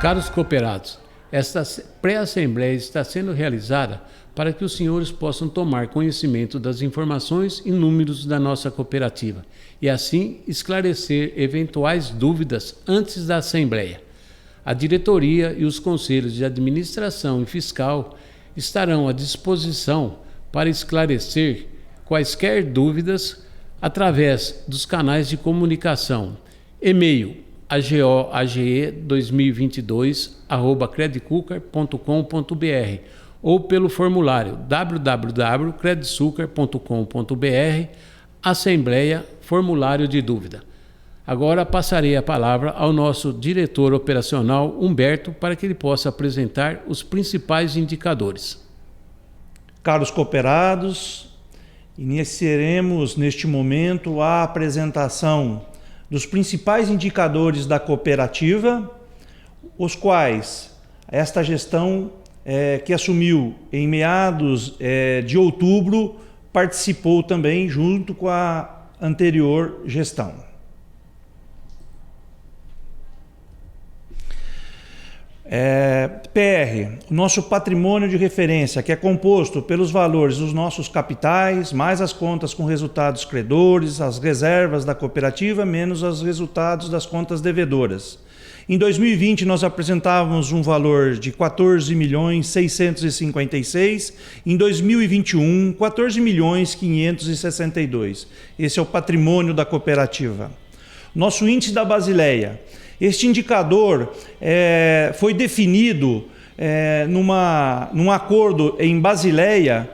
Caros cooperados, esta pré-assembleia está sendo realizada para que os senhores possam tomar conhecimento das informações e números da nossa cooperativa e assim esclarecer eventuais dúvidas antes da assembleia. A diretoria e os conselhos de administração e fiscal estarão à disposição para esclarecer quaisquer dúvidas através dos canais de comunicação. E-mail agoage2022@creditsucar.com.br ou pelo formulário www.creditsucar.com.br Assembleia Formulário de Dúvida. Agora passarei a palavra ao nosso diretor operacional Humberto para que ele possa apresentar os principais indicadores. Caros cooperados, iniciaremos neste momento a apresentação dos principais indicadores da cooperativa, os quais esta gestão que assumiu em meados de outubro participou também junto com a anterior gestão. PR, o nosso patrimônio de referência, que é composto pelos valores dos nossos capitais, mais as contas com resultados credores, as reservas da cooperativa, menos os resultados das contas devedoras. Em 2020, nós apresentávamos um valor de 14.656.000, em 2021, 14.562.000. Esse é o patrimônio da cooperativa. Nosso índice da Basileia. Este indicador foi definido num acordo em Basileia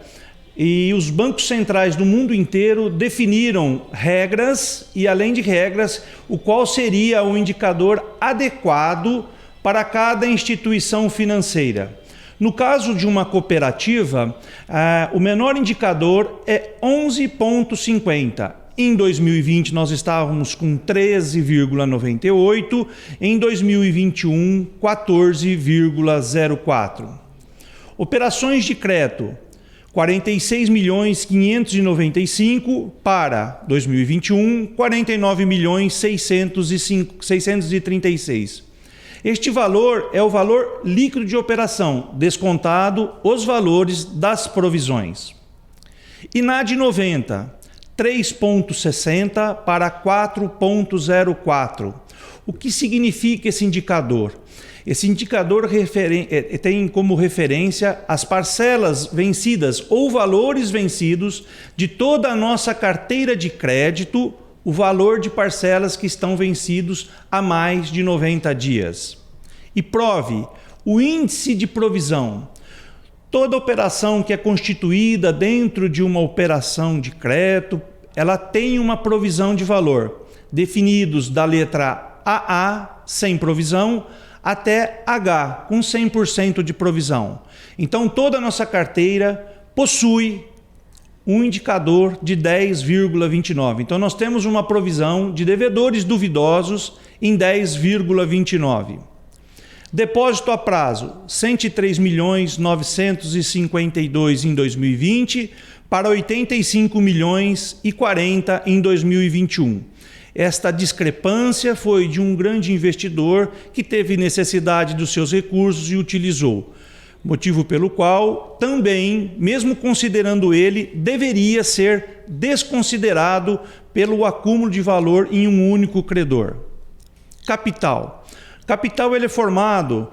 e os bancos centrais do mundo inteiro definiram regras e, além de regras, o qual seria o indicador adequado para cada instituição financeira. No caso de uma cooperativa, o menor indicador é 11,50. Em 2020 nós estávamos com 13,98, em 2021 14,04. Operações de crédito 46.595 para 2021 49.636. Este valor é o valor líquido de operação, descontado os valores das provisões. INAD 90 3,60 para 4,04. O que significa esse indicador? Esse indicador tem como referência as parcelas vencidas ou valores vencidos de toda a nossa carteira de crédito, o valor de parcelas que estão vencidos há mais de 90 dias. E prove o índice de provisão. Toda operação que é constituída dentro de uma operação de crédito, ela tem uma provisão de valor, definidos da letra AA, sem provisão, até H, com 100% de provisão. Então, toda a nossa carteira possui um indicador de 10,29. Então, nós temos uma provisão de devedores duvidosos em 10,29. Depósito a prazo, 103.952.000 em 2020 para 85.040.000 em 2021. Esta discrepância foi de um grande investidor que teve necessidade dos seus recursos e utilizou, motivo pelo qual também, mesmo considerando ele, deveria ser desconsiderado pelo acúmulo de valor em um único credor. Capital. Capital ele é formado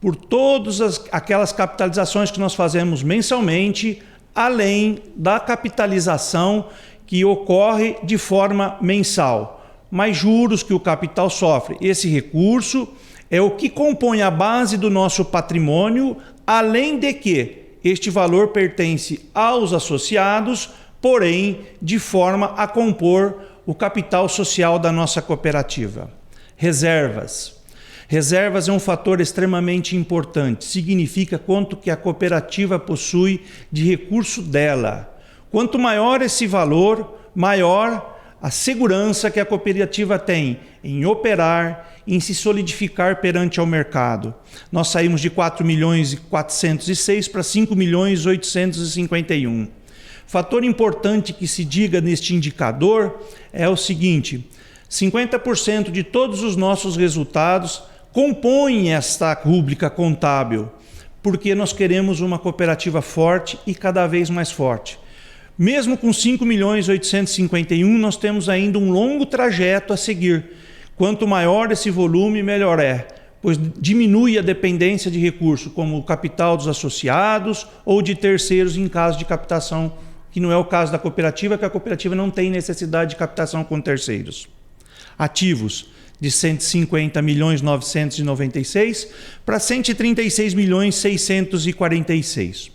por todas aquelas capitalizações que nós fazemos mensalmente, além da capitalização que ocorre de forma mensal, mais juros que o capital sofre. Esse recurso é o que compõe a base do nosso patrimônio, além de que este valor pertence aos associados, porém de forma a compor o capital social da nossa cooperativa. Reservas. Reservas é um fator extremamente importante, significa quanto que a cooperativa possui de recurso dela. Quanto maior esse valor, maior a segurança que a cooperativa tem em operar, em se solidificar perante ao mercado. Nós saímos de 4.406 para 5.851. Fator importante que se diga neste indicador é o seguinte: 50% de todos os nossos resultados compõem esta rúbrica contábil, porque nós queremos uma cooperativa forte e cada vez mais forte. Mesmo com 5.851.000, nós temos ainda um longo trajeto a seguir. Quanto maior esse volume, melhor é, pois diminui a dependência de recursos, como o capital dos associados ou de terceiros em caso de captação, que não é o caso da cooperativa, que a cooperativa não tem necessidade de captação com terceiros. Ativos de 150.996.000 para 136.646.000.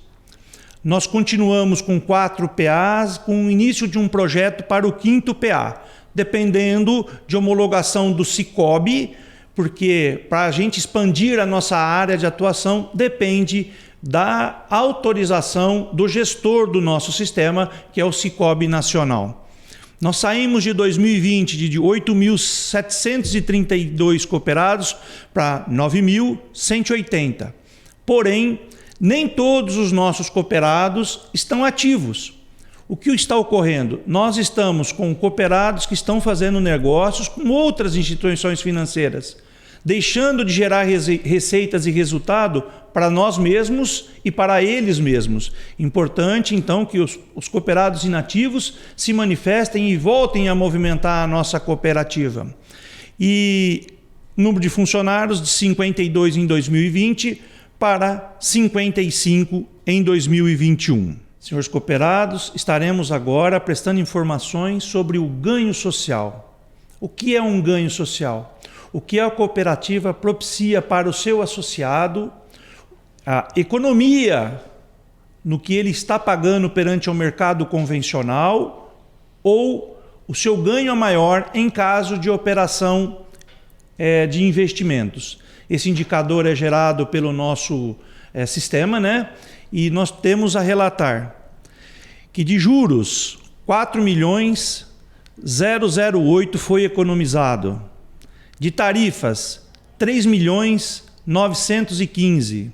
Nós continuamos com 4 PAs, com o início de um projeto para o 5º PA, dependendo de homologação do Sicob, porque para a gente expandir a nossa área de atuação depende da autorização do gestor do nosso sistema, que é o Sicob Nacional. Nós saímos de 2020 de 8.732 cooperados para 9.180. Porém, nem todos os nossos cooperados estão ativos. O que está ocorrendo? Nós estamos com cooperados que estão fazendo negócios com outras instituições financeiras, deixando de gerar receitas e resultado para nós mesmos e para eles mesmos. Importante, então, que os cooperados inativos se manifestem e voltem a movimentar a nossa cooperativa. E número de funcionários de 52 em 2020 para 55 em 2021. Senhores cooperados, estaremos agora prestando informações sobre o ganho social. O que é um ganho social? O que a cooperativa propicia para o seu associado, a economia no que ele está pagando perante o mercado convencional ou o seu ganho maior em caso de operação de investimentos. Esse indicador é gerado pelo nosso sistema, né? E nós temos a relatar que de juros 4.008 foi economizado, de tarifas 3.915,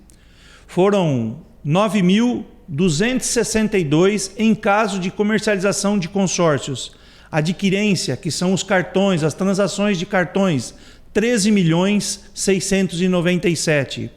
foram 9.262 em caso de comercialização de consórcios, adquirência, que são os cartões, as transações de cartões, 13.697.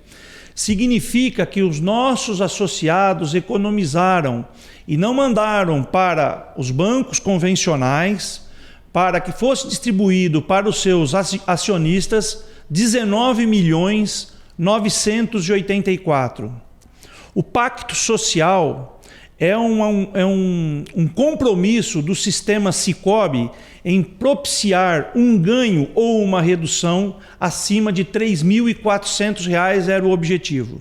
Significa que os nossos associados economizaram e não mandaram para os bancos convencionais para que fosse distribuído para os seus acionistas 19.984. O pacto social é um compromisso do sistema Sicob em propiciar um ganho ou uma redução acima de R$ 3.400 era o objetivo.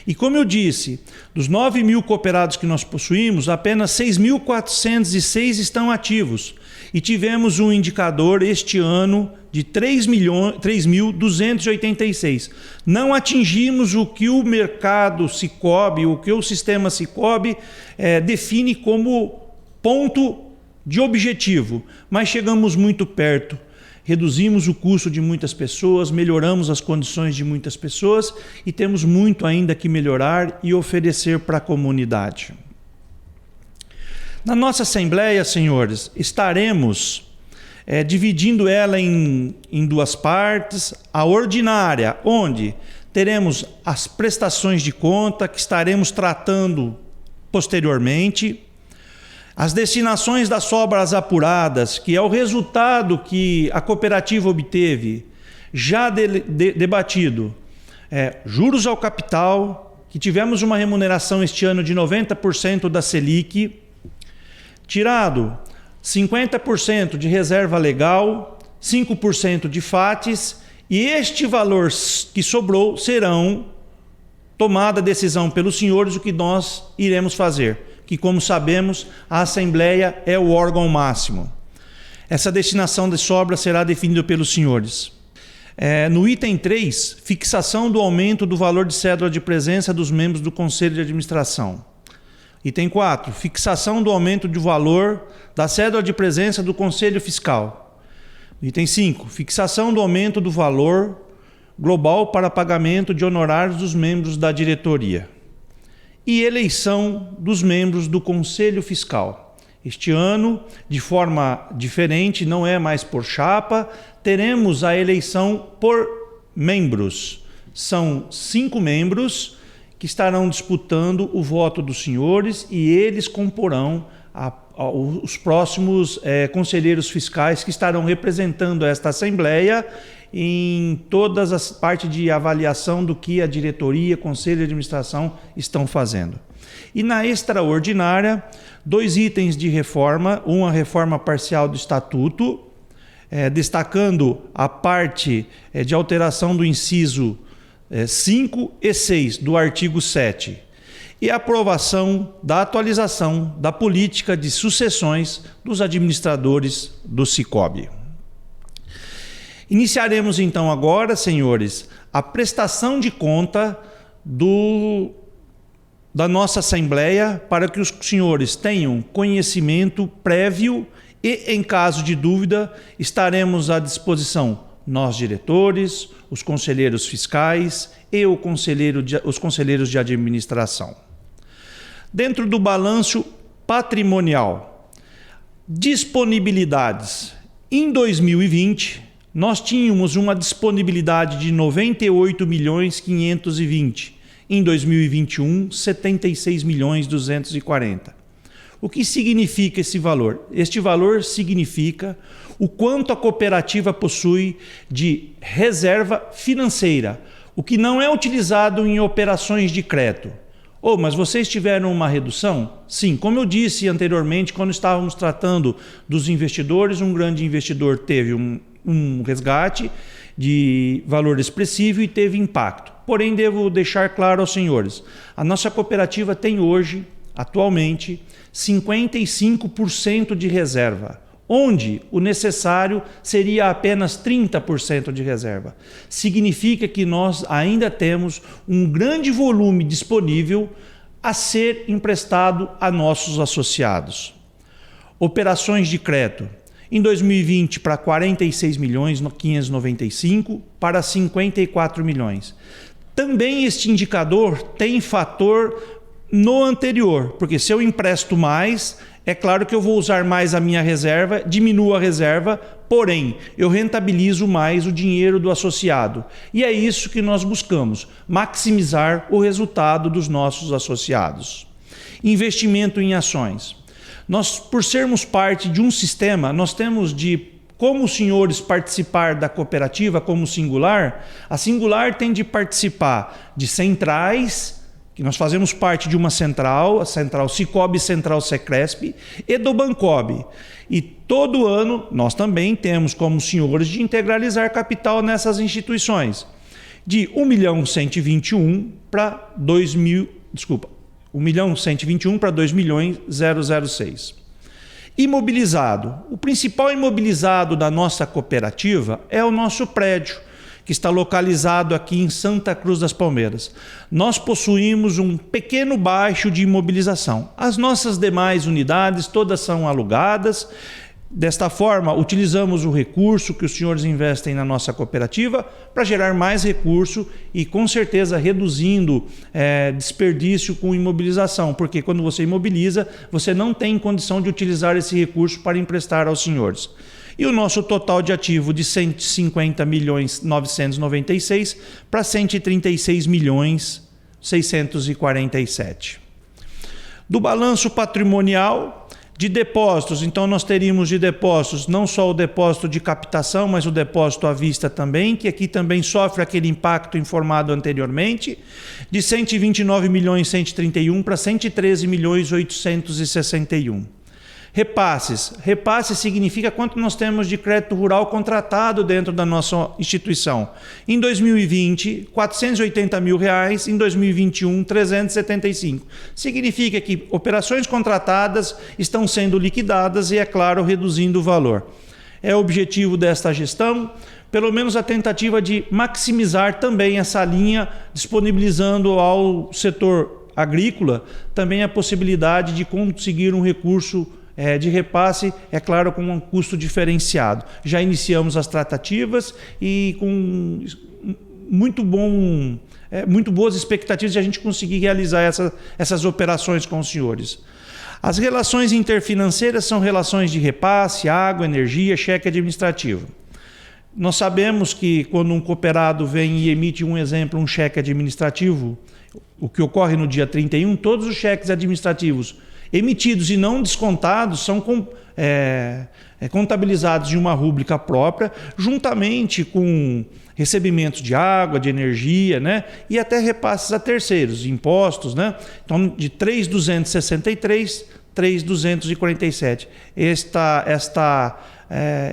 E como eu disse, dos 9.000 cooperados que nós possuímos, apenas 6.406 estão ativos. E tivemos um indicador este ano de 3.286. Não atingimos o que o mercado Sicob, o que o sistema Sicob define como ponto de objetivo, mas chegamos muito perto. Reduzimos o custo de muitas pessoas, melhoramos as condições de muitas pessoas e temos muito ainda que melhorar e oferecer para a comunidade. Na nossa Assembleia, senhores, estaremos dividindo ela em duas partes. A ordinária, onde teremos as prestações de conta, que estaremos tratando posteriormente. As destinações das sobras apuradas, que é o resultado que a cooperativa obteve, já debatido. Juros ao capital, que tivemos uma remuneração este ano de 90% da Selic, tirado 50% de reserva legal, 5% de FATES, e este valor que sobrou serão tomada a decisão pelos senhores o que nós iremos fazer. Que, como sabemos, a Assembleia é o órgão máximo. Essa destinação de sobra será definida pelos senhores. No item 3, fixação do aumento do valor de cédula de presença dos membros do Conselho de Administração. Item 4, fixação do aumento do valor da cédula de presença do Conselho Fiscal. Item 5, fixação do aumento do valor global para pagamento de honorários dos membros da diretoria. E eleição dos membros do Conselho Fiscal. Este ano, de forma diferente, não é mais por chapa, teremos a eleição por membros. São 5 membros que estarão disputando o voto dos senhores e eles comporão os próximos conselheiros fiscais que estarão representando esta Assembleia em todas as partes de avaliação do que a diretoria, conselho de administração estão fazendo. E na extraordinária, 2 itens de reforma, uma reforma parcial do Estatuto, destacando a parte de alteração do inciso 5 e 6 do artigo 7, e a aprovação da atualização da política de sucessões dos administradores do Sicob. Iniciaremos então agora, senhores, a prestação de conta da nossa Assembleia para que os senhores tenham conhecimento prévio e, em caso de dúvida, estaremos à disposição nós diretores, os conselheiros fiscais e os conselheiros de administração. Dentro do balanço patrimonial, disponibilidades. Em 2020, nós tínhamos uma disponibilidade de 98.520.000. Em 2021, 76.240.000. O que significa esse valor? Este valor significa o quanto a cooperativa possui de reserva financeira, o que não é utilizado em operações de crédito. Mas vocês tiveram uma redução? Sim, como eu disse anteriormente, quando estávamos tratando dos investidores, um grande investidor teve um resgate de valor expressivo e teve impacto. Porém, devo deixar claro aos senhores, a nossa cooperativa tem hoje, atualmente, 55% de reserva, onde o necessário seria apenas 30% de reserva. Significa que nós ainda temos um grande volume disponível a ser emprestado a nossos associados. Operações de crédito. Em 2020, para 46.595.000 para 54 milhões. Também este indicador tem fator no anterior, porque se eu empresto mais, é claro que eu vou usar mais a minha reserva, diminuo a reserva, porém, eu rentabilizo mais o dinheiro do associado. E é isso que nós buscamos, maximizar o resultado dos nossos associados. Investimento em ações. Nós, por sermos parte de um sistema, nós temos como os senhores participar da cooperativa como singular, a singular tem de participar de centrais, que nós fazemos parte de uma central, a central Sicob, central Secresp, e do Bancob. E todo ano nós também temos como senhores de integralizar capital nessas instituições, de 1.121.000 para 1.121.000 para 2.006.000. Imobilizado. O principal imobilizado da nossa cooperativa é o nosso prédio, que está localizado aqui em Santa Cruz das Palmeiras. Nós possuímos um pequeno baixo de imobilização. As nossas demais unidades todas são alugadas. Desta forma, utilizamos o recurso que os senhores investem na nossa cooperativa para gerar mais recurso e, com certeza, reduzindo desperdício com imobilização, porque quando você imobiliza, você não tem condição de utilizar esse recurso para emprestar aos senhores. E o nosso total de ativo de 150.996.000 para 136.647.000. Do balanço patrimonial de depósitos, então nós teríamos de depósitos não só o depósito de captação, mas o depósito à vista também, que aqui também sofre aquele impacto informado anteriormente, de 129.131.000 para 113.861.000. Repasses. Repasse significa quanto nós temos de crédito rural contratado dentro da nossa instituição. Em 2020, R$480.000, em 2021, 375. Significa que operações contratadas estão sendo liquidadas e, é claro, reduzindo o valor. É o objetivo desta gestão, pelo menos a tentativa de maximizar também essa linha, disponibilizando ao setor agrícola também a possibilidade de conseguir um recurso de repasse, é claro, com um custo diferenciado. Já iniciamos as tratativas e com muito boas expectativas de a gente conseguir realizar essas operações com os senhores. As relações interfinanceiras são relações de repasse, água, energia, cheque administrativo. Nós sabemos que quando um cooperado vem e emite um cheque administrativo, o que ocorre no dia 31, todos os cheques administrativos emitidos e não descontados são contabilizados em uma rúbrica própria, juntamente com recebimentos de água, de energia, né? E até repasses a terceiros, impostos, né? Então, de 3.263, 3.247.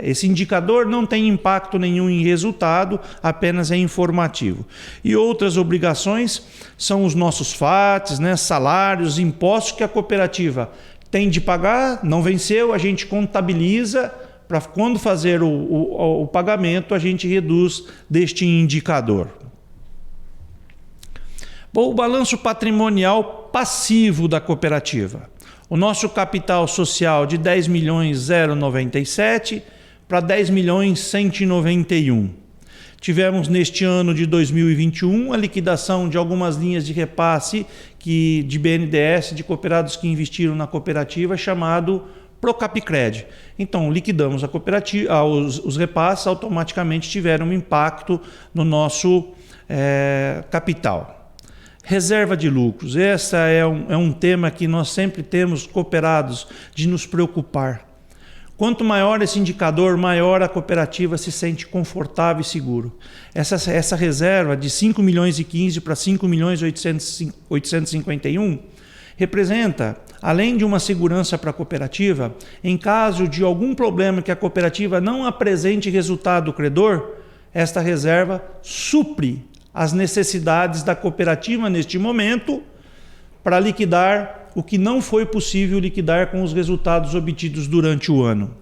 Esse indicador não tem impacto nenhum em resultado, apenas é informativo. E outras obrigações são os nossos FATs, né? Salários, impostos que a cooperativa tem de pagar, não venceu, a gente contabiliza para quando fazer o pagamento a gente reduz deste indicador. Bom, o balanço patrimonial passivo da cooperativa. O nosso capital social de 10.097 para 10.191. Tivemos neste ano de 2021 a liquidação de algumas linhas de repasse de BNDES, de cooperados que investiram na cooperativa, chamado Procapicred. Então, liquidamos a cooperativa, os repasses automaticamente tiveram um impacto no nosso capital. Reserva de lucros. Esse é um tema que nós sempre temos cooperados de nos preocupar. Quanto maior esse indicador, maior a cooperativa se sente confortável e seguro. Essa reserva de 5.015 para 5.851 representa, além de uma segurança para a cooperativa, em caso de algum problema que a cooperativa não apresente resultado do credor, esta reserva supre as necessidades da cooperativa neste momento para liquidar o que não foi possível liquidar com os resultados obtidos durante o ano.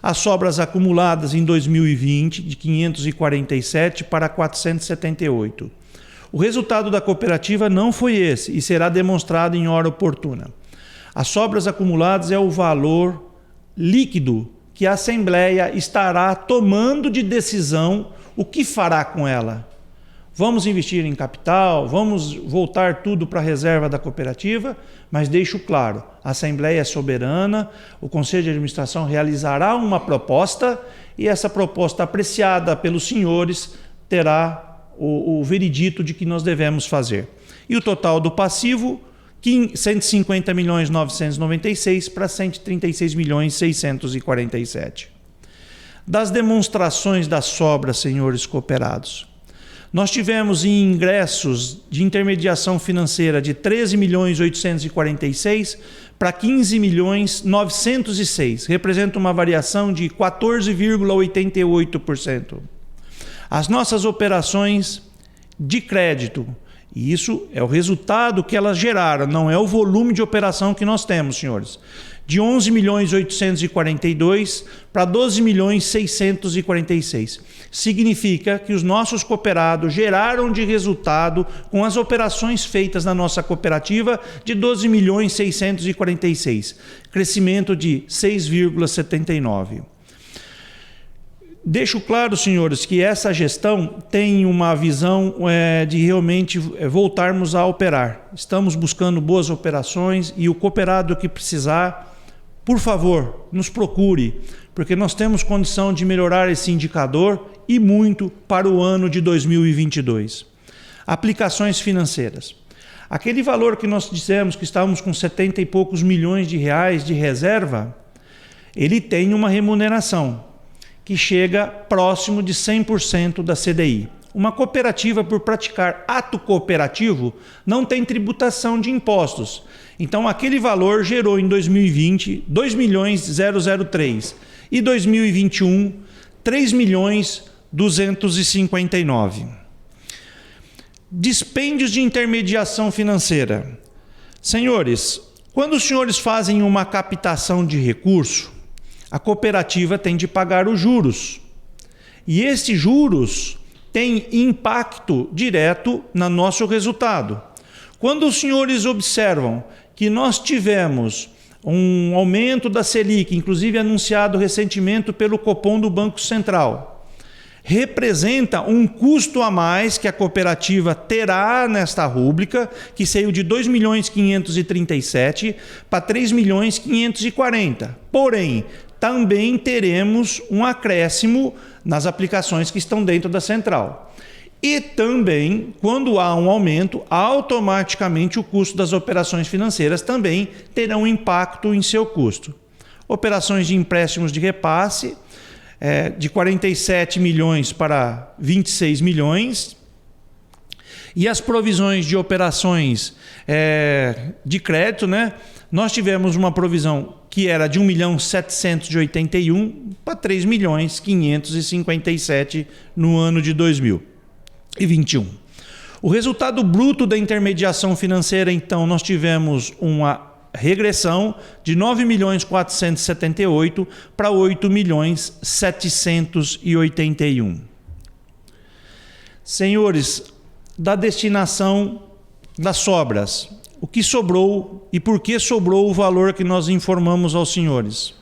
As sobras acumuladas em 2020 de 547 para 478. O resultado da cooperativa não foi esse e será demonstrado em hora oportuna. As sobras acumuladas é o valor líquido que a Assembleia estará tomando de decisão o que fará com ela. Vamos investir em capital, vamos voltar tudo para a reserva da cooperativa, mas deixo claro, a Assembleia é soberana, o Conselho de Administração realizará uma proposta e essa proposta apreciada pelos senhores terá o veredito de que nós devemos fazer. E o total do passivo, 150.996 para 136.647. Das demonstrações das sobras, senhores cooperados, nós tivemos em ingressos de intermediação financeira de 13.846 para 15.906, representa uma variação de 14,88%. As nossas operações de crédito, e isso é o resultado que elas geraram, não é o volume de operação que nós temos, senhores. De 11.842 para 12.646. Significa que os nossos cooperados geraram de resultado, com as operações feitas na nossa cooperativa, de 12.646. Crescimento de 6,79%. Deixo claro, senhores, que essa gestão tem uma visão de realmente voltarmos a operar. Estamos buscando boas operações e o cooperado que precisar, por favor, nos procure, porque nós temos condição de melhorar esse indicador e muito para o ano de 2022. Aplicações financeiras. Aquele valor que nós dissemos que estávamos com 70 e poucos milhões de reais de reserva, ele tem uma remuneração que chega próximo de 100% da CDI. Uma cooperativa, por praticar ato cooperativo, não tem tributação de impostos. Então, aquele valor gerou em 2020 2.003 e 2021 3.259. Dispêndios de intermediação financeira. Senhores, quando os senhores fazem uma captação de recurso, a cooperativa tem de pagar os juros. E esses juros têm impacto direto no nosso resultado. Quando os senhores observam que nós tivemos um aumento da Selic, inclusive anunciado recentemente pelo Copom do Banco Central, representa um custo a mais que a cooperativa terá nesta rúbrica, que saiu de 2.537 para 3.540. Porém, também teremos um acréscimo nas aplicações que estão dentro da central. E também, quando há um aumento, automaticamente o custo das operações financeiras também terá um impacto em seu custo. Operações de empréstimos de repasse, de 47 milhões para 26 milhões. E as provisões de operações de crédito, né? Nós tivemos uma provisão que era de 1.781.000 para 3.557.000 no ano de 2021. O resultado bruto da intermediação financeira, então, nós tivemos uma regressão de 9.478.000 para 8.781.000. Senhores, da destinação das sobras, o que sobrou e por que sobrou o valor que nós informamos aos senhores?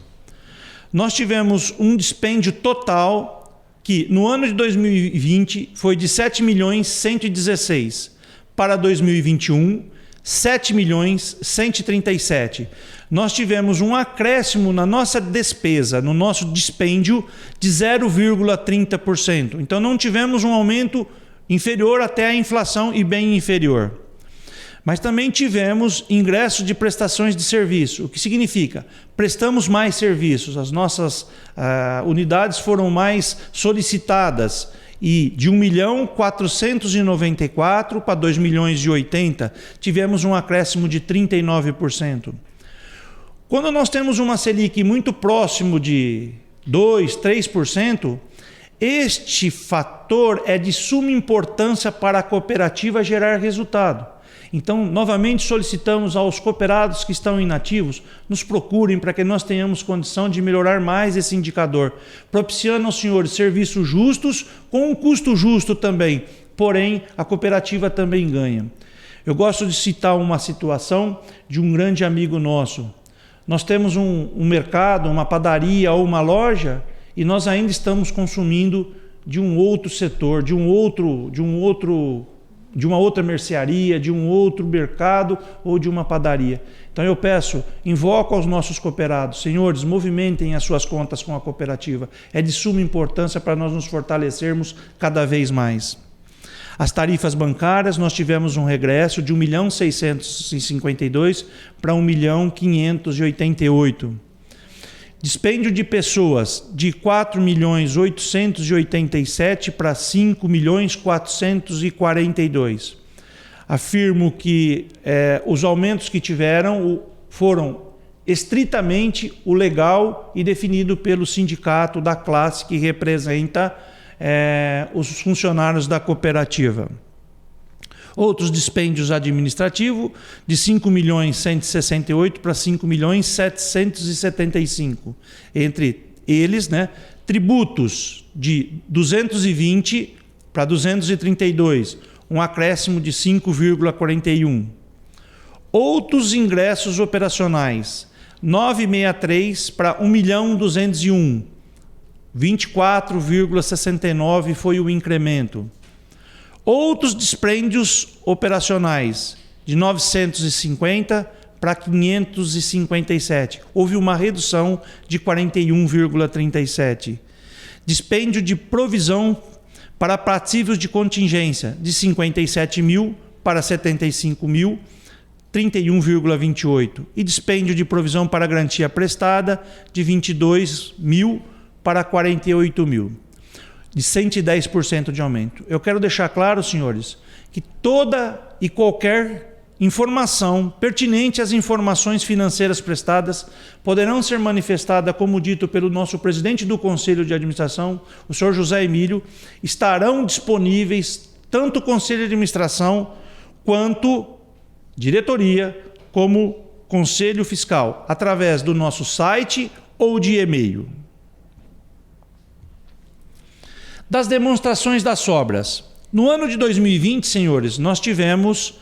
Nós tivemos um dispêndio total que no ano de 2020 foi de 7.116.000 para 2021, 7.137.000. Nós tivemos um acréscimo na nossa despesa, no nosso dispêndio de 0,30%. Então não tivemos um aumento inferior até a inflação e bem inferior. Mas também tivemos ingresso de prestações de serviço, o que significa prestamos mais serviços, as nossas unidades foram mais solicitadas e de 1.494.000 para 2.080.000 tivemos um acréscimo de 39%. Quando nós temos uma Selic muito próximo de 2%, 3%, este fator é de suma importância para a cooperativa gerar resultado. Então, novamente solicitamos aos cooperados que estão inativos, nos procurem para que nós tenhamos condição de melhorar mais esse indicador, propiciando aos senhores serviços justos, com um custo justo também, porém a cooperativa também ganha. Eu gosto de citar uma situação de um grande amigo nosso. Nós temos um mercado, uma padaria ou uma loja e nós ainda estamos consumindo de um outro setor, de uma outra mercearia, de um outro mercado ou de uma padaria. Então eu peço, invoco aos nossos cooperados, senhores, movimentem as suas contas com a cooperativa. É de suma importância para nós nos fortalecermos cada vez mais. As tarifas bancárias, nós tivemos um regresso de 1.652.000 para 1.588.000. Dispêndio de pessoas de 4.887.000 para 5.442.000. Afirmo que os aumentos que tiveram foram estritamente o legal e definido pelo sindicato da classe que representa os funcionários da cooperativa. Outros dispêndios administrativos de 5.168.000 para 5.775.000. Entre eles, tributos de 220 para 232, um acréscimo de 5,41. Outros ingressos operacionais, 963 para 1.201, 24,69 foi o incremento. Outros dispêndios operacionais de 950 para 557. Houve uma redução de 41,37. Dispêndio de provisão para passivos de contingência de 57.000 para 75.000, 31,28. E dispêndio de provisão para garantia prestada de 22.000 para 48.000. De 110% de aumento. Eu quero deixar claro, senhores, que toda e qualquer informação pertinente às informações financeiras prestadas poderão ser manifestadas, como dito pelo nosso presidente do Conselho de Administração, o senhor José Emílio, estarão disponíveis tanto o Conselho de Administração quanto diretoria, como Conselho Fiscal, através do nosso site ou de e-mail. Das demonstrações das sobras. No ano de 2020, senhores, nós tivemos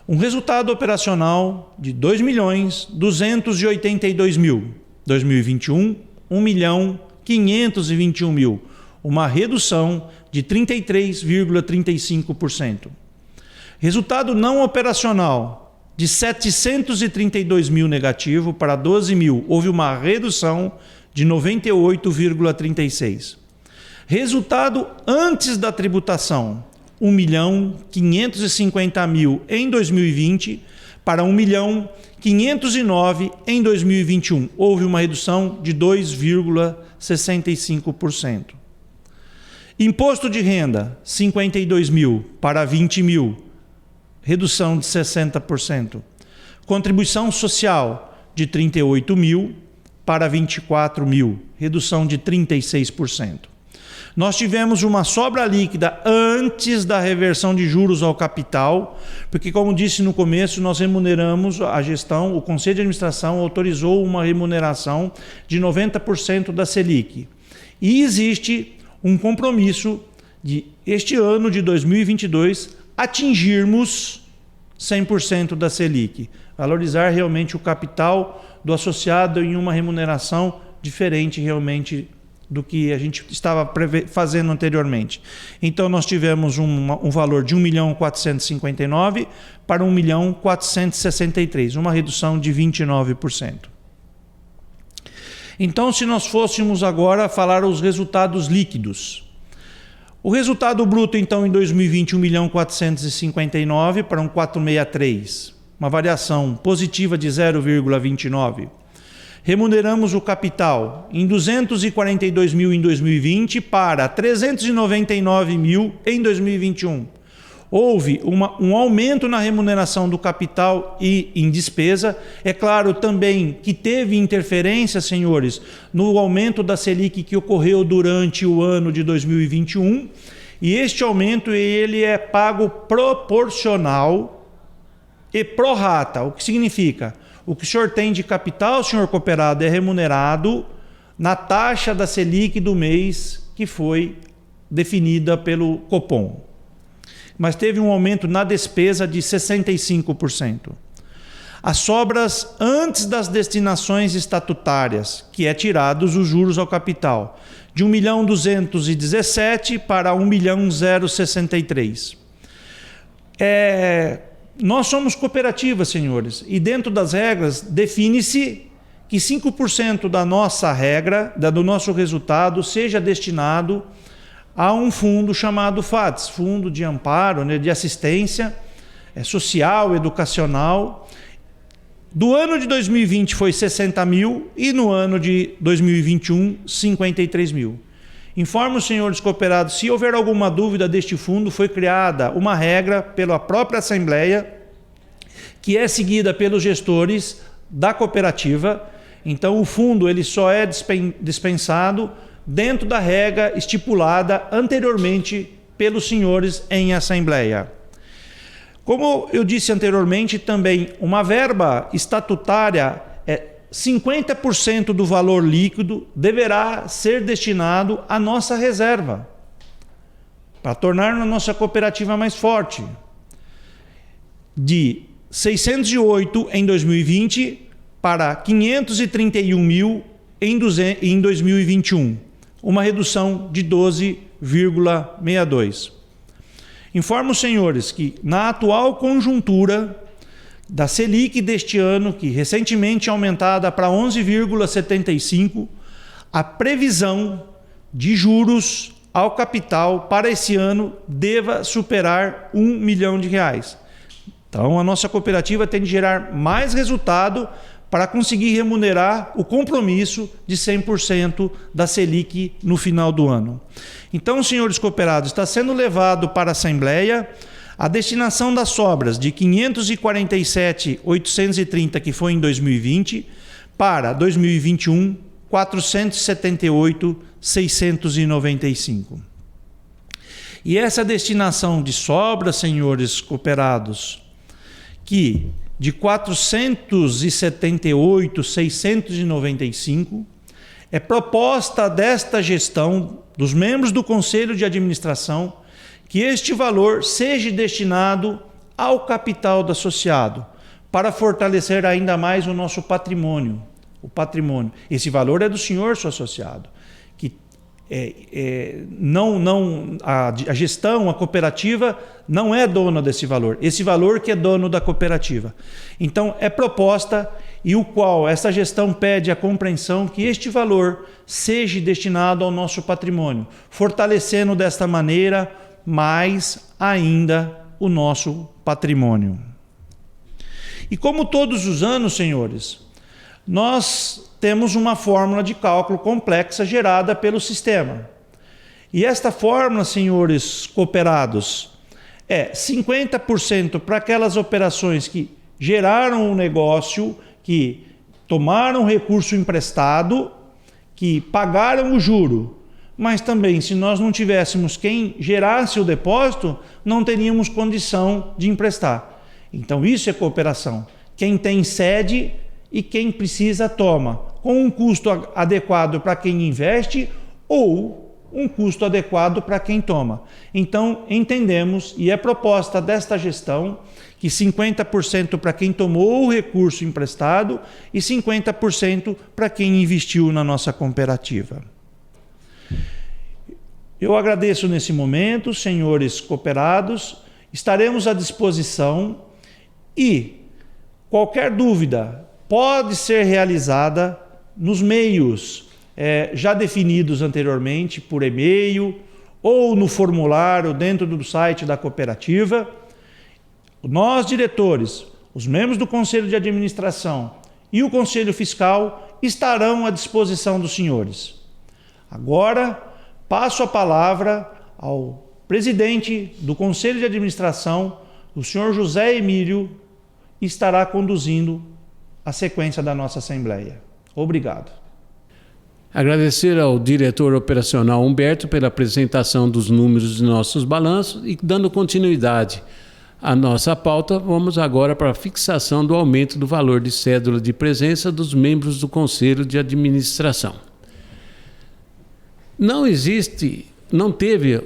um resultado operacional de 2.282.000. 2021, 1.521.000. Uma redução de 33,35%. Resultado não operacional de 732.000 negativo para 12.000. Houve uma redução de 98,36. Resultado antes da tributação, 1.550.000 em 2020 para 1.509.000 em 2021. Houve uma redução de 2,65%. Imposto de renda, 52.000 para 20.000, redução de 60%. Contribuição social, de 38.000 para 24.000, redução de 36%. Nós tivemos uma sobra líquida antes da reversão de juros ao capital, porque, como disse no começo, nós remuneramos a gestão, o Conselho de Administração autorizou uma remuneração de 90% da Selic. E existe um compromisso de, este ano de 2022, atingirmos 100% da Selic, valorizar realmente o capital do associado em uma remuneração diferente realmente do que a gente estava fazendo anteriormente. Então nós tivemos um valor de 1.459.000 para 1.463.000, uma redução de 29%. Então, se nós fôssemos agora falar os resultados líquidos. O resultado bruto, então, em 2020, 1.459.000 para 463, uma variação positiva de 0,29. Remuneramos o capital em 242.000 em 2020 para 399.000 em 2021. Houve um aumento na remuneração do capital e em despesa. É claro também que teve interferência, senhores, no aumento da Selic que ocorreu durante o ano de 2021. E este aumento ele é pago proporcional e pro rata. O que significa? O que o senhor tem de capital, senhor cooperado, é remunerado na taxa da Selic do mês que foi definida pelo Copom. Mas teve um aumento na despesa de 65%. As sobras antes das destinações estatutárias, que é tirados os juros ao capital, de 1.217 para 1.063. Nós somos cooperativas, senhores, e dentro das regras define-se que 5% da nossa regra, do nosso resultado, seja destinado a um fundo chamado FATS, Fundo de Amparo, né, de Assistência Social, Educacional. Do ano de 2020 foi 60.000 e no ano de 2021, 53.000. Informo os senhores cooperados, se houver alguma dúvida deste fundo, foi criada uma regra pela própria Assembleia, que é seguida pelos gestores da cooperativa. Então o fundo ele só é dispensado dentro da regra estipulada anteriormente pelos senhores em Assembleia. Como eu disse anteriormente, também uma verba estatutária, 50% do valor líquido deverá ser destinado à nossa reserva, para tornar a nossa cooperativa mais forte. De 608 em 2020 para 531.000 em 2021. Uma redução de 12,62. Informo os senhores que, na atual conjuntura da Selic deste ano, que recentemente aumentada para 11,75, a previsão de juros ao capital para esse ano deva superar R$ 1 milhão. Então, a nossa cooperativa tem de gerar mais resultado para conseguir remunerar o compromisso de 100% da Selic no final do ano. Então, senhores cooperados, está sendo levado para a Assembleia a destinação das sobras de 547.830, que foi em 2020, para 2021, 478.695. E essa destinação de sobras, senhores cooperados, que de 478.695, é proposta desta gestão, dos membros do Conselho de Administração, que este valor seja destinado ao capital do associado, para fortalecer ainda mais o nosso patrimônio. O patrimônio. Esse valor é do senhor, seu associado, que a gestão, a cooperativa não é dona desse valor. Esse valor que é dono da cooperativa. Então é proposta e o qual essa gestão pede a compreensão que este valor seja destinado ao nosso patrimônio, fortalecendo desta maneira mais ainda o nosso patrimônio. E como todos os anos, senhores, nós temos uma fórmula de cálculo complexa gerada pelo sistema. E esta fórmula, senhores cooperados, é 50% para aquelas operações que geraram um negócio, que tomaram recurso emprestado, que pagaram o juro. Mas também, se nós não tivéssemos quem gerasse o depósito, não teríamos condição de emprestar. Então isso é cooperação. Quem tem cede e quem precisa toma, com um custo adequado para quem investe ou um custo adequado para quem toma. Então entendemos, e é proposta desta gestão, que 50% para quem tomou o recurso emprestado e 50% para quem investiu na nossa cooperativa. Eu agradeço nesse momento, senhores cooperados, estaremos à disposição e qualquer dúvida pode ser realizada nos meios já definidos anteriormente, por e-mail ou no formulário dentro do site da cooperativa. Nós, diretores, os membros do Conselho de Administração e o Conselho Fiscal estarão à disposição dos senhores. Agora, passo a palavra ao presidente do Conselho de Administração, o senhor José Emílio, que estará conduzindo a sequência da nossa Assembleia. Obrigado. Agradecer ao diretor operacional Humberto pela apresentação dos números de nossos balanços e dando continuidade à nossa pauta, vamos agora para a fixação do aumento do valor de cédula de presença dos membros do Conselho de Administração. Não teve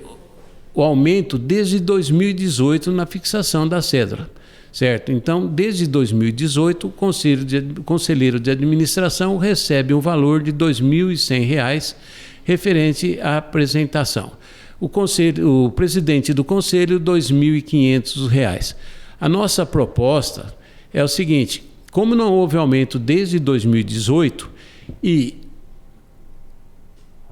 o aumento desde 2018 na fixação da cédula, certo? Então, desde 2018, o conselheiro de administração recebe um valor de R$ 2.100 referente à apresentação. O presidente do conselho, R$ 2.500. A nossa proposta é o seguinte: como não houve aumento desde 2018 e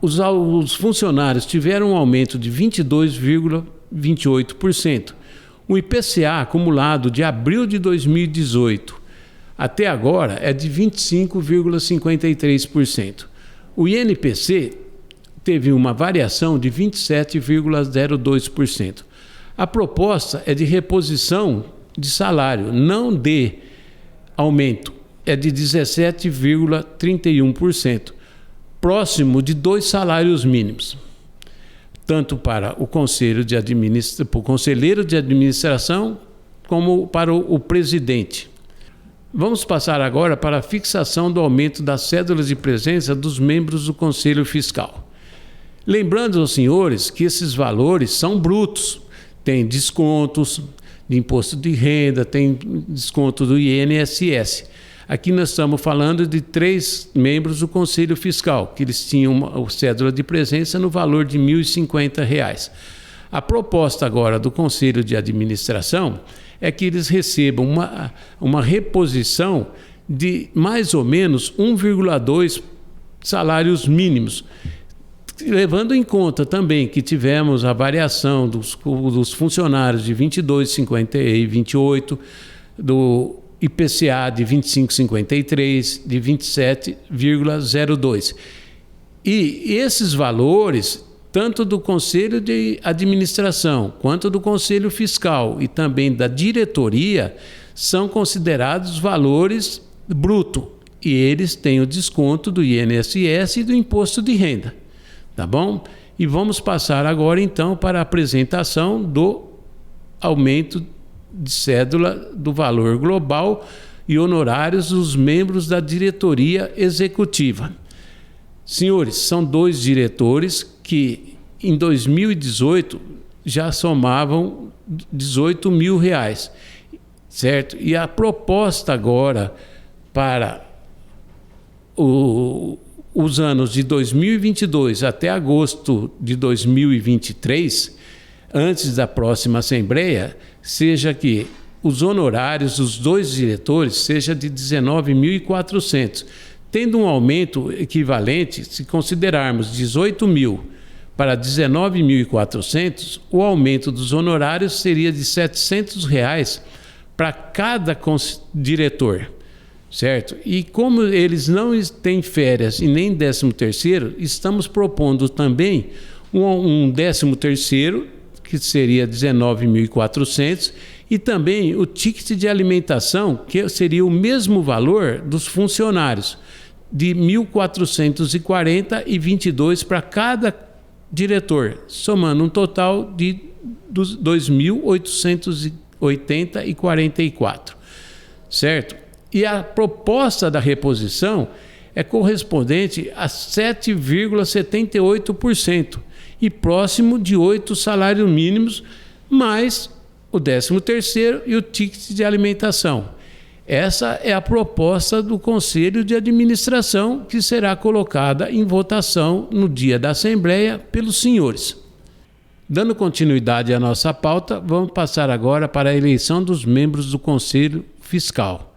os funcionários tiveram um aumento de 22,28%. O IPCA acumulado de abril de 2018 até agora é de 25,53%. O INPC teve uma variação de 27,02%. A proposta é de reposição de salário, não de aumento, é de 17,31%. Próximo de 2 salários mínimos, tanto para o conselheiro de administração como para o presidente. Vamos passar agora para a fixação do aumento das cédulas de presença dos membros do Conselho Fiscal. Lembrando aos senhores que esses valores são brutos, tem descontos de imposto de renda, tem desconto do INSS. Aqui nós estamos falando de 3 membros do Conselho Fiscal, que eles tinham uma cédula de presença no valor de R$ 1.050. A proposta agora do Conselho de Administração é que eles recebam uma reposição de mais ou menos 1,2 salários mínimos, levando em conta também que tivemos a variação dos funcionários de 22,58, do IPCA de 25,53, de 27,02. E esses valores, tanto do Conselho de Administração, quanto do Conselho Fiscal e também da diretoria, são considerados valores bruto. E eles têm o desconto do INSS e do imposto de renda. Tá bom? E vamos passar agora, então, para a apresentação do aumento de cédula do valor global e honorários dos membros da diretoria executiva. Senhores, são 2 diretores que em 2018 já somavam R$ 18.000, certo? E a proposta agora para o os anos de 2022 até agosto de 2023, antes da próxima Assembleia, seja que os honorários dos 2 diretores seja de 19.400, tendo um aumento equivalente, se considerarmos 18.000 para 19.400, o aumento dos honorários seria de R$ 700 para cada diretor, certo? E como eles não têm férias e nem 13º, estamos propondo também um 13º, que seria 19.400, e também o ticket de alimentação, que seria o mesmo valor dos funcionários, de 1.440 e 22 para cada diretor, somando um total de 2.880 e 44, certo? E a proposta da reposição é correspondente a 7,78% e próximo de 8 salários mínimos, mais o 13º e o ticket de alimentação. Essa é a proposta do Conselho de Administração, que será colocada em votação no dia da Assembleia pelos senhores. Dando continuidade à nossa pauta, vamos passar agora para a eleição dos membros do Conselho Fiscal.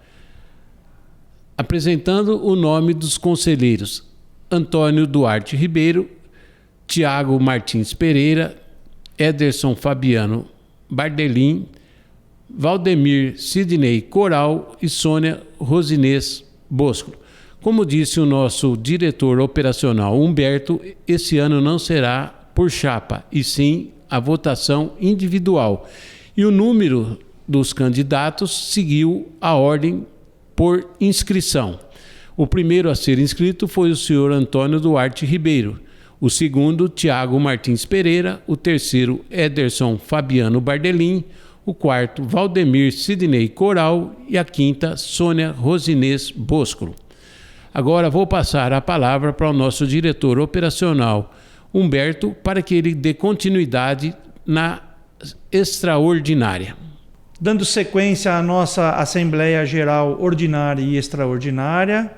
Apresentando o nome dos conselheiros: Antônio Duarte Ribeiro, Tiago Martins Pereira, Ederson Fabiano Bardelin, Valdemir Sidney Coral e Sônia Rosinês Bosco. Como disse o nosso diretor operacional Humberto, esse ano não será por chapa, e sim a votação individual. E o número dos candidatos seguiu a ordem por inscrição. O primeiro a ser inscrito foi o senhor Antônio Duarte Ribeiro, o segundo, Tiago Martins Pereira, o terceiro, Ederson Fabiano Bardelin, o quarto, Valdemir Sidney Coral e a quinta, Sônia Rosinês Bosco. Agora vou passar a palavra para o nosso diretor operacional, Humberto, para que ele dê continuidade na extraordinária. Dando sequência à nossa Assembleia Geral Ordinária e Extraordinária,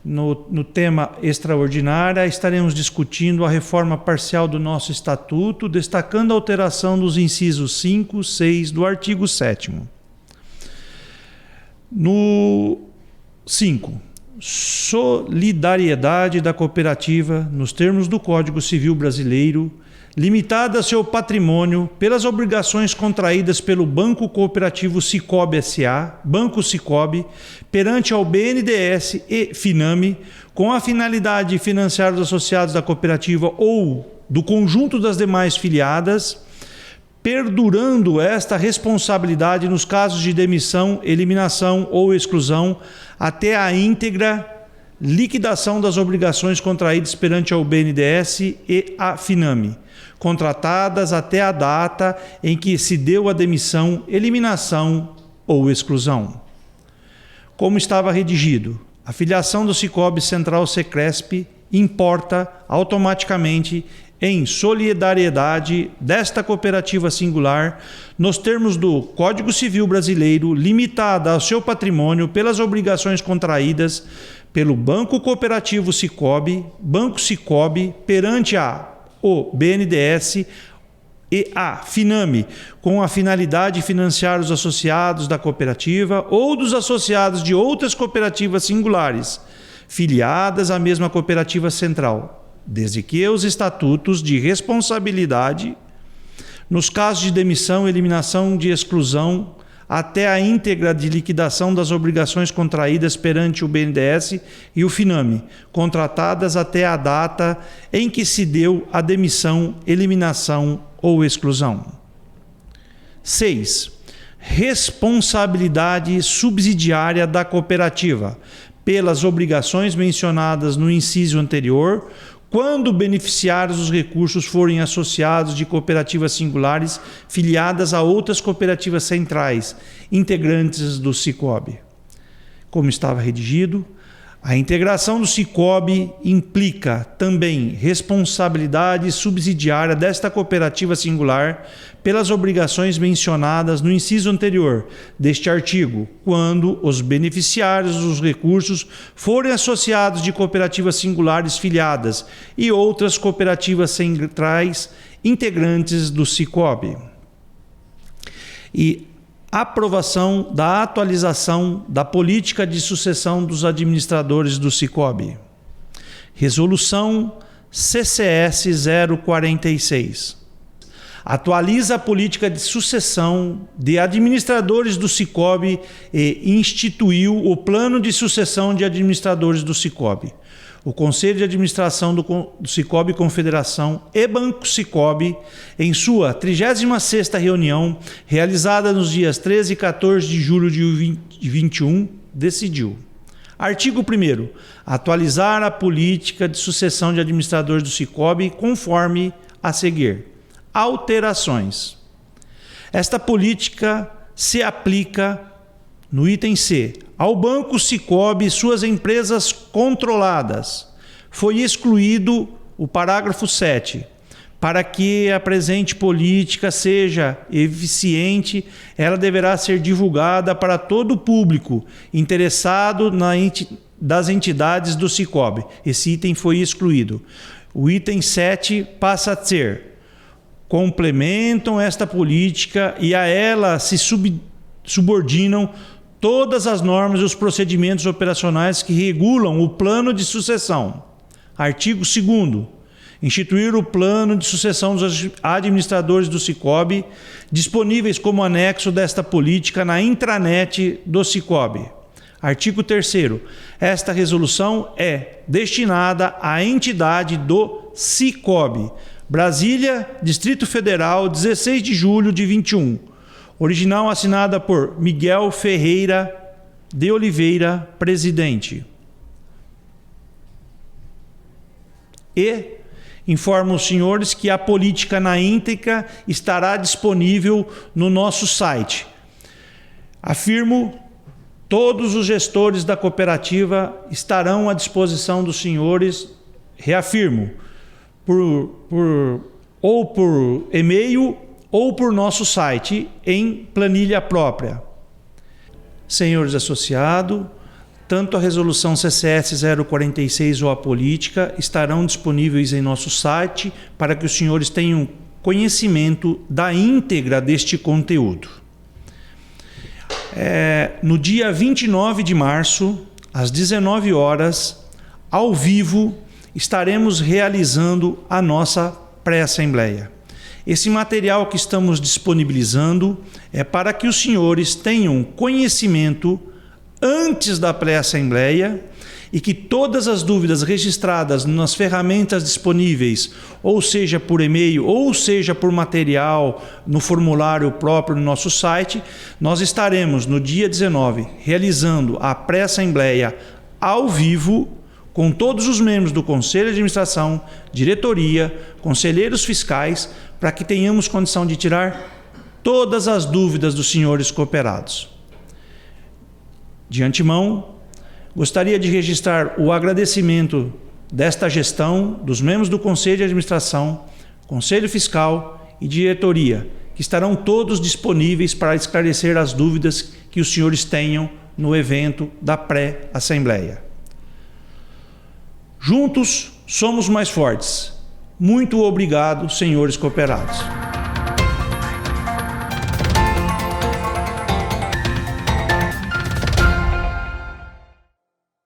no tema extraordinária, estaremos discutindo a reforma parcial do nosso Estatuto, destacando a alteração dos incisos 5, 6 do artigo 7º. No 5. Solidariedade da cooperativa, nos termos do Código Civil Brasileiro, limitada a seu patrimônio pelas obrigações contraídas pelo Banco Cooperativo Sicoob S.A., Banco Sicoob, perante ao BNDES e Finame, com a finalidade de financiar os associados da cooperativa ou do conjunto das demais filiadas, perdurando esta responsabilidade nos casos de demissão, eliminação ou exclusão, até a íntegra liquidação das obrigações contraídas perante ao BNDES e a Finame, contratadas até a data em que se deu a demissão, eliminação ou exclusão. Como estava redigido, a filiação do Sicoob Central Secresp importa automaticamente em solidariedade desta cooperativa singular, nos termos do Código Civil Brasileiro, limitada ao seu patrimônio pelas obrigações contraídas pelo Banco Cooperativo Sicoob, Banco Sicoob, perante o BNDES e a Finame, com a finalidade de financiar os associados da cooperativa ou dos associados de outras cooperativas singulares, filiadas à mesma cooperativa central, desde que os estatutos de responsabilidade, nos casos de demissão, eliminação, de exclusão, até a íntegra de liquidação das obrigações contraídas perante o BNDES e o Finame, contratadas até a data em que se deu a demissão, eliminação ou exclusão. 6. Responsabilidade subsidiária da cooperativa pelas obrigações mencionadas no inciso anterior, quando beneficiários dos recursos forem associados de cooperativas singulares filiadas a outras cooperativas centrais, integrantes do Sicoob. Como estava redigido, A integração do Sicob implica também responsabilidade subsidiária desta cooperativa singular pelas obrigações mencionadas no inciso anterior deste artigo, quando os beneficiários dos recursos forem associados de cooperativas singulares filiadas e outras cooperativas centrais integrantes do Sicob. E aprovação da atualização da política de sucessão dos administradores do Sicob. Resolução CCS 046. Atualiza a política de sucessão de administradores do Sicob e instituiu o plano de sucessão de administradores do Sicob. O Conselho de Administração do Sicob Confederação e Banco Sicob, em sua 36ª reunião, realizada nos dias 13 e 14 de julho de 2021, decidiu. Artigo 1º. Atualizar a política de sucessão de administradores do Sicob conforme a seguir. Alterações. Esta política se aplica no item C, ao Banco Sicob e suas empresas controladas. Foi excluído o parágrafo 7. Para que a presente política seja eficiente, ela deverá ser divulgada para todo o público interessado das entidades do Sicob. Esse item foi excluído. O item 7 passa a ser: complementam esta política e a ela se subordinam todas as normas e os procedimentos operacionais que regulam o plano de sucessão. Artigo 2º. Instituir o plano de sucessão dos administradores do Sicob, disponíveis como anexo desta política na intranet do Sicob. Artigo 3º. Esta resolução é destinada à entidade do Sicob. Brasília, Distrito Federal, 16 de julho de 21. Original assinada por Miguel Ferreira de Oliveira, presidente. E informo os senhores que a política na íntegra estará disponível no nosso site. Afirmo, todos os gestores da cooperativa estarão à disposição dos senhores, reafirmo, ou por e-mail ou por nosso site, em planilha própria. Senhores associados, tanto a resolução CCS 046 ou a política estarão disponíveis em nosso site para que os senhores tenham conhecimento da íntegra deste conteúdo. No dia 29 de março, às 19 horas, ao vivo, estaremos realizando a nossa pré-assembleia. Esse material que estamos disponibilizando é para que os senhores tenham conhecimento antes da pré-assembleia e que todas as dúvidas registradas nas ferramentas disponíveis, ou seja por e-mail, ou seja por material no formulário próprio no nosso site, nós estaremos no dia 19 realizando a pré-assembleia ao vivo com todos os membros do Conselho de Administração, diretoria, conselheiros fiscais, para que tenhamos condição de tirar todas as dúvidas dos senhores cooperados. De antemão, gostaria de registrar o agradecimento desta gestão, dos membros do Conselho de Administração, Conselho Fiscal e diretoria, que estarão todos disponíveis para esclarecer as dúvidas que os senhores tenham no evento da pré-assembleia. Juntos somos mais fortes. Muito obrigado, senhores cooperados.